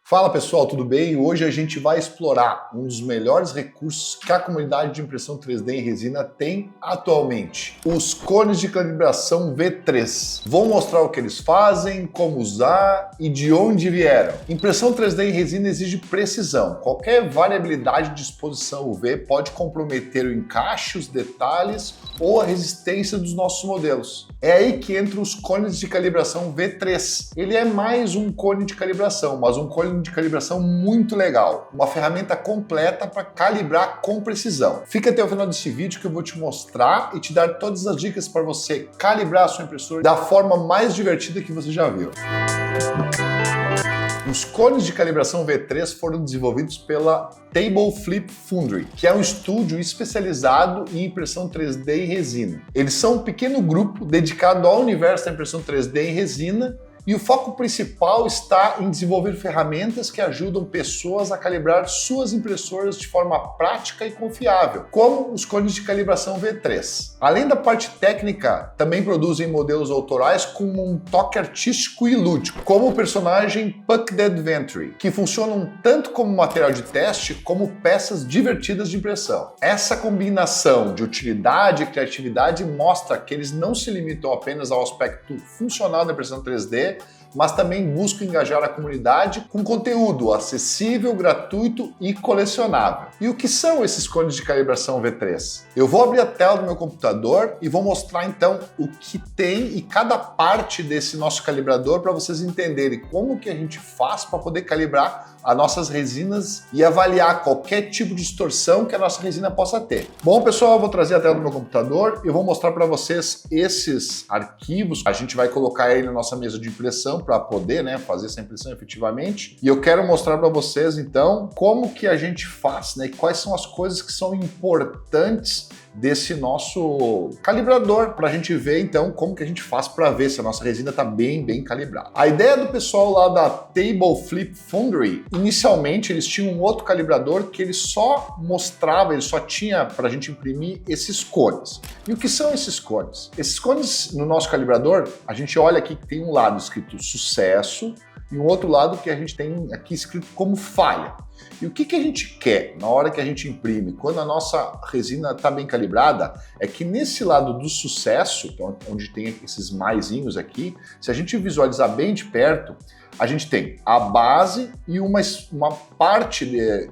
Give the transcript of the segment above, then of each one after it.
Fala pessoal, tudo bem? Hoje a gente vai explorar um dos melhores recursos que a comunidade de impressão 3D em resina tem atualmente. Os cones de calibração V3. Vou mostrar o que eles fazem, como usar e de onde vieram. Impressão 3D em resina exige precisão. Qualquer variabilidade de exposição UV pode comprometer o encaixe, os detalhes ou a resistência dos nossos modelos. É aí que entram os cones de calibração V3. Ele é mais um cone de calibração, mas um cone de calibração muito legal. Uma ferramenta completa para calibrar com precisão. Fica até o final desse vídeo que eu vou te mostrar e te dar todas as dicas para você calibrar a sua impressora da forma mais divertida que você já viu. Os cones de calibração V3 foram desenvolvidos pela Table Flip Foundry, que é um estúdio especializado em impressão 3D em resina. Eles são um pequeno grupo dedicado ao universo da impressão 3D em resina e o foco principal está em desenvolver ferramentas que ajudam pessoas a calibrar suas impressoras de forma prática e confiável, como os cones de calibração V3. Além da parte técnica, também produzem modelos autorais com um toque artístico e lúdico, como o personagem Puck the Adventure, que funcionam tanto como material de teste como peças divertidas de impressão. Essa combinação de utilidade e criatividade mostra que eles não se limitam apenas ao aspecto funcional da impressão 3D, mas também buscam engajar a comunidade com conteúdo acessível, gratuito e colecionável. E o que são esses cones de calibração V3? Eu vou abrir a tela do meu computador e vou mostrar então o que tem e cada parte desse nosso calibrador para vocês entenderem como que a gente faz para poder calibrar as nossas resinas e avaliar qualquer tipo de distorção que a nossa resina possa ter. Bom, pessoal, eu vou trazer a tela do meu computador e vou mostrar para vocês esses arquivos. A gente vai colocar ele na nossa mesa de impressão para poder, fazer essa impressão efetivamente. E eu quero mostrar para vocês, então, como que a gente faz, e quais são as coisas que são importantes desse nosso calibrador, para a gente ver, então, como que a gente faz para ver se a nossa resina está bem calibrada. A ideia do pessoal lá da Table Flip Foundry, inicialmente eles tinham um outro calibrador que ele só mostrava, ele só tinha para a gente imprimir esses cones. E o que são esses cones? Esses cones no nosso calibrador, a gente olha aqui que tem um lado escrito sucesso e um outro lado que a gente tem aqui escrito como falha. E o que a gente quer na hora que a gente imprime, quando a nossa resina está bem calibrada, é que nesse lado do sucesso, então, onde tem esses maisinhos aqui, se a gente visualizar bem de perto, a gente tem a base e uma parte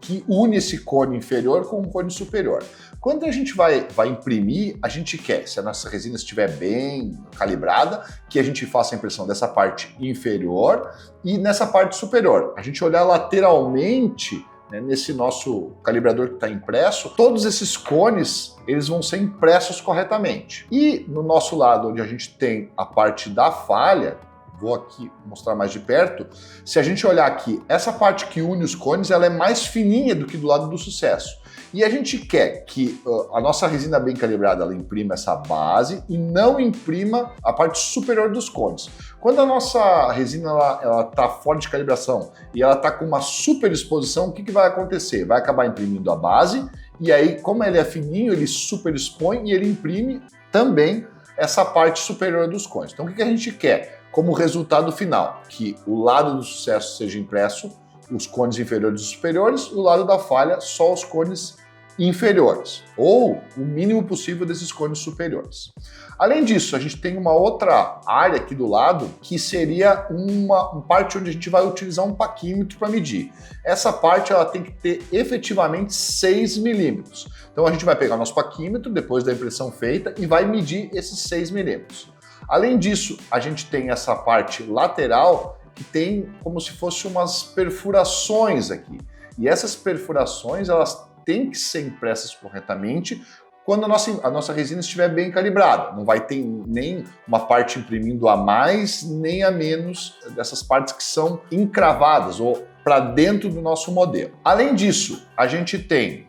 que une esse cone inferior com o cone superior. Quando a gente vai imprimir, a gente quer, se a nossa resina estiver bem calibrada, que a gente faça a impressão dessa parte inferior e nessa parte superior. A gente olhar lateralmente, nesse nosso calibrador que está impresso, todos esses cones eles vão ser impressos corretamente. E no nosso lado, onde a gente tem a parte da falha, vou aqui mostrar mais de perto, se a gente olhar aqui, essa parte que une os cones, ela é mais fininha do que do lado do sucesso. E a gente quer que a nossa resina bem calibrada, ela imprima essa base e não imprima a parte superior dos cones. Quando a nossa resina ela tá fora de calibração e ela tá com uma super exposição, o que vai acontecer? Vai acabar imprimindo a base e aí, como ele é fininho, ele super expõe e ele imprime também essa parte superior dos cones. Então o que a gente quer como resultado final? Que o lado do sucesso seja impresso os cones inferiores e superiores, e o lado da falha só os cones inferiores, ou o mínimo possível desses cones superiores. Além disso, a gente tem uma outra área aqui do lado, que seria uma parte onde a gente vai utilizar um paquímetro para medir. Essa parte ela tem que ter efetivamente 6 milímetros. Então a gente vai pegar o nosso paquímetro, depois da impressão feita, e vai medir esses 6 milímetros. Além disso, a gente tem essa parte lateral, que tem como se fossem umas perfurações aqui. E essas perfurações, elas têm que ser impressas corretamente quando a nossa resina estiver bem calibrada. Não vai ter nem uma parte imprimindo a mais, nem a menos dessas partes que são encravadas ou para dentro do nosso modelo. Além disso, a gente tem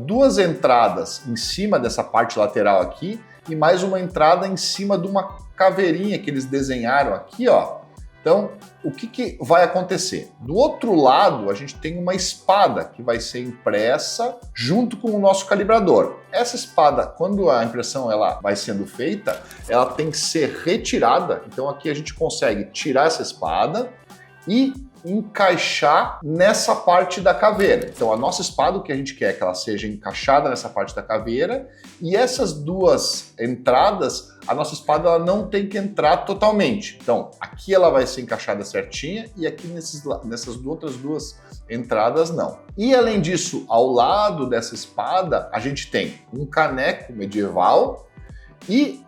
duas entradas em cima dessa parte lateral aqui e mais uma entrada em cima de uma caveirinha que eles desenharam aqui, ó. Então, o que vai acontecer? Do outro lado, a gente tem uma espada que vai ser impressa junto com o nosso calibrador. Essa espada, quando a impressão ela vai sendo feita, ela tem que ser retirada. Então aqui a gente consegue tirar essa espada e encaixar nessa parte da caveira. Então a nossa espada, o que a gente quer é que ela seja encaixada nessa parte da caveira, e essas duas entradas, a nossa espada ela não tem que entrar totalmente. Então aqui ela vai ser encaixada certinha e aqui nessas outras duas entradas não. E além disso, ao lado dessa espada, a gente tem um caneco medieval e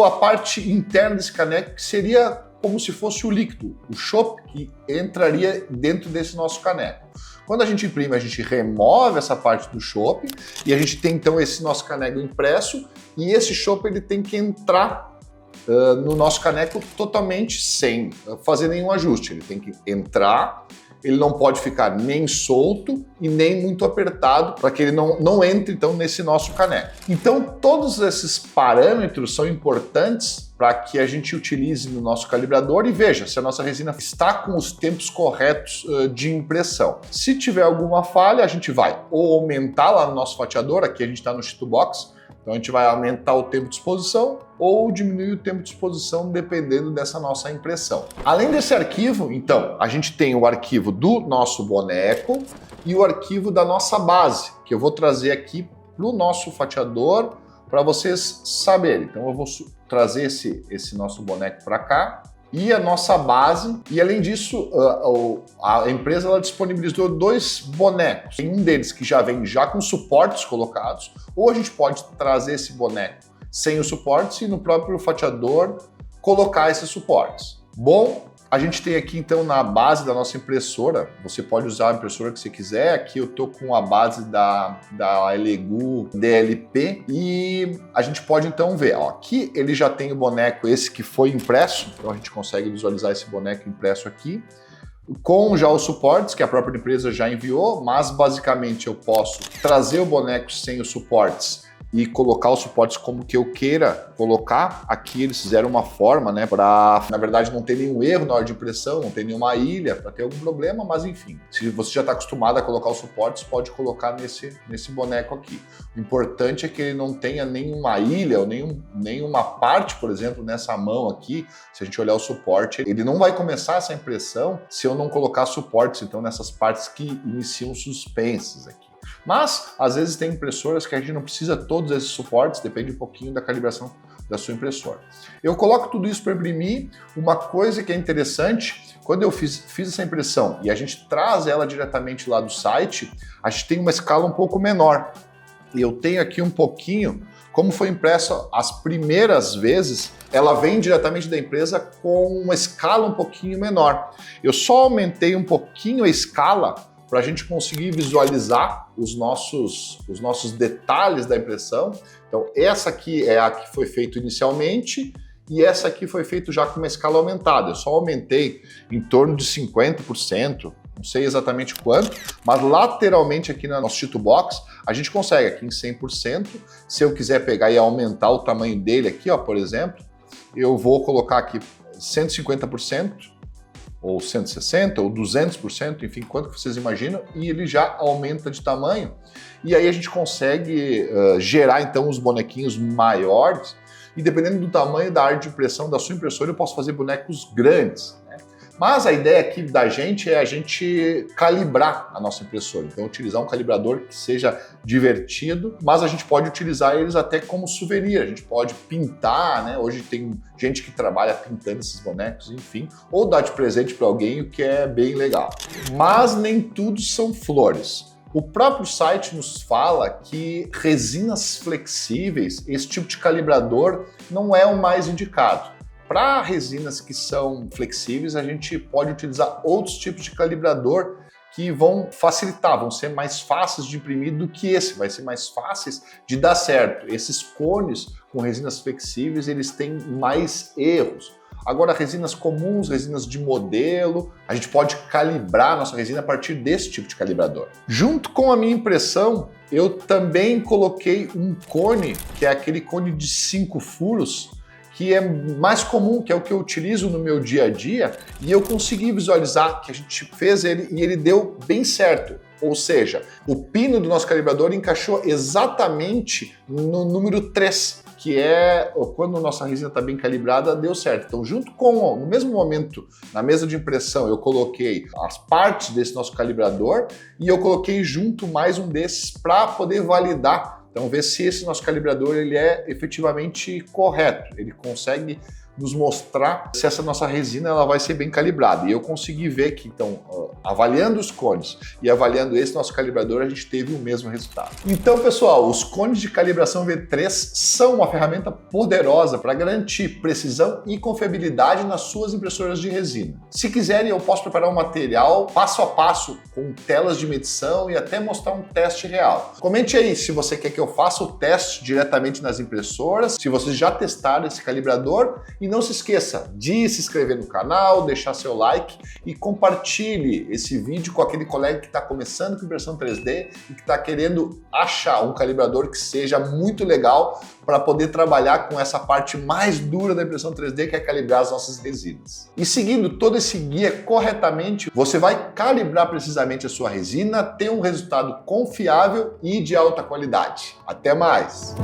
a parte interna desse caneco, que seria como se fosse o líquido, o chopp, que entraria dentro desse nosso caneco. Quando a gente imprime, a gente remove essa parte do chopp e a gente tem então esse nosso caneco impresso, e esse chopp ele tem que entrar no nosso caneco totalmente sem fazer nenhum ajuste. Ele tem que entrar, ele não pode ficar nem solto e nem muito apertado para que ele não entre então nesse nosso caneco. Então todos esses parâmetros são importantes para que a gente utilize no nosso calibrador e veja se a nossa resina está com os tempos corretos de impressão. Se tiver alguma falha, a gente vai ou aumentar lá no nosso fatiador, aqui a gente está no Sheet Box, então a gente vai aumentar o tempo de exposição ou diminuir o tempo de exposição dependendo dessa nossa impressão. Além desse arquivo, então, a gente tem o arquivo do nosso boneco e o arquivo da nossa base, que eu vou trazer aqui para o nosso fatiador para vocês saberem. Então eu vou trazer esse nosso boneco para cá e a nossa base, e além disso a empresa ela disponibilizou 2 bonecos. Tem um deles que já vem com suportes colocados, ou a gente pode trazer esse boneco sem os suportes e no próprio fatiador colocar esses suportes. Bom, a gente tem aqui então na base da nossa impressora, você pode usar a impressora que você quiser. Aqui eu tô com a base da Elegoo DLP e a gente pode então ver, ó, aqui ele já tem o boneco esse que foi impresso, então a gente consegue visualizar esse boneco impresso aqui, com já os suportes que a própria empresa já enviou, mas basicamente eu posso trazer o boneco sem os suportes e colocar os suportes como que eu queira colocar. Aqui eles fizeram uma forma, né, para, na verdade, não ter nenhum erro na hora de impressão, não ter nenhuma ilha, para ter algum problema, mas enfim. Se você já está acostumado a colocar os suportes, pode colocar nesse boneco aqui. O importante é que ele não tenha nenhuma ilha ou nenhuma parte, por exemplo, nessa mão aqui. Se a gente olhar o suporte, ele não vai começar essa impressão se eu não colocar suportes, então, nessas partes que iniciam suspensas aqui. Mas, às vezes, tem impressoras que a gente não precisa todos esses suportes, depende um pouquinho da calibração da sua impressora. Eu coloco tudo isso para imprimir. Uma coisa que é interessante, quando eu fiz essa impressão e a gente traz ela diretamente lá do site, a gente tem uma escala um pouco menor. E eu tenho aqui um pouquinho, como foi impresso as primeiras vezes, ela vem diretamente da empresa com uma escala um pouquinho menor. Eu só aumentei um pouquinho a escala para a gente conseguir visualizar os nossos detalhes da impressão. Então essa aqui é a que foi feita inicialmente e essa aqui foi feita já com uma escala aumentada. Eu só aumentei em torno de 50%, não sei exatamente quanto, mas lateralmente aqui no nosso Sheet Box a gente consegue aqui em 100%. Se eu quiser pegar e aumentar o tamanho dele aqui, ó, por exemplo, eu vou colocar aqui 150%, ou 160%, ou 200%, enfim, quanto que vocês imaginam, e ele já aumenta de tamanho. E aí a gente consegue gerar, então, os bonequinhos maiores, e dependendo do tamanho da área de impressão da sua impressora, eu posso fazer bonecos grandes, né? Mas a ideia aqui da gente é a gente calibrar a nossa impressora. Então, utilizar um calibrador que seja divertido, mas a gente pode utilizar eles até como souvenir. A gente pode pintar, né? Hoje tem gente que trabalha pintando esses bonecos, enfim, ou dar de presente para alguém, o que é bem legal. Mas nem tudo são flores. O próprio site nos fala que resinas flexíveis, esse tipo de calibrador, não é o mais indicado. Para resinas que são flexíveis, a gente pode utilizar outros tipos de calibrador que vão facilitar, vão ser mais fáceis de imprimir do que esse, vai ser mais fáceis de dar certo. Esses cones com resinas flexíveis, eles têm mais erros. Agora, resinas comuns, resinas de modelo, a gente pode calibrar a nossa resina a partir desse tipo de calibrador. Junto com a minha impressão, eu também coloquei um cone, que é aquele cone de 5 furos, que é mais comum, que é o que eu utilizo no meu dia a dia, e eu consegui visualizar que a gente fez ele e ele deu bem certo. ou seja, o pino do nosso calibrador encaixou exatamente no número 3, que é quando a nossa resina está bem calibrada, deu certo. Então, no mesmo momento, na mesa de impressão, eu coloquei as partes desse nosso calibrador e eu coloquei junto mais um desses para poder validar. Então, ver se esse nosso calibrador ele é efetivamente correto, ele consegue nos mostrar se essa nossa resina ela vai ser bem calibrada. E eu consegui ver que, então, avaliando os cones e avaliando esse nosso calibrador, a gente teve o mesmo resultado. Então, pessoal, os cones de calibração V3 são uma ferramenta poderosa para garantir precisão e confiabilidade nas suas impressoras de resina. Se quiserem, eu posso preparar um material passo a passo, com telas de medição e até mostrar um teste real. Comente aí se você quer que eu faça o teste diretamente nas impressoras, se vocês já testaram esse calibrador. E não se esqueça de se inscrever no canal, deixar seu like e compartilhe esse vídeo com aquele colega que está começando com impressão 3D e que está querendo achar um calibrador que seja muito legal para poder trabalhar com essa parte mais dura da impressão 3D, que é calibrar as nossas resinas. E seguindo todo esse guia corretamente, você vai calibrar precisamente a sua resina, ter um resultado confiável e de alta qualidade. Até mais!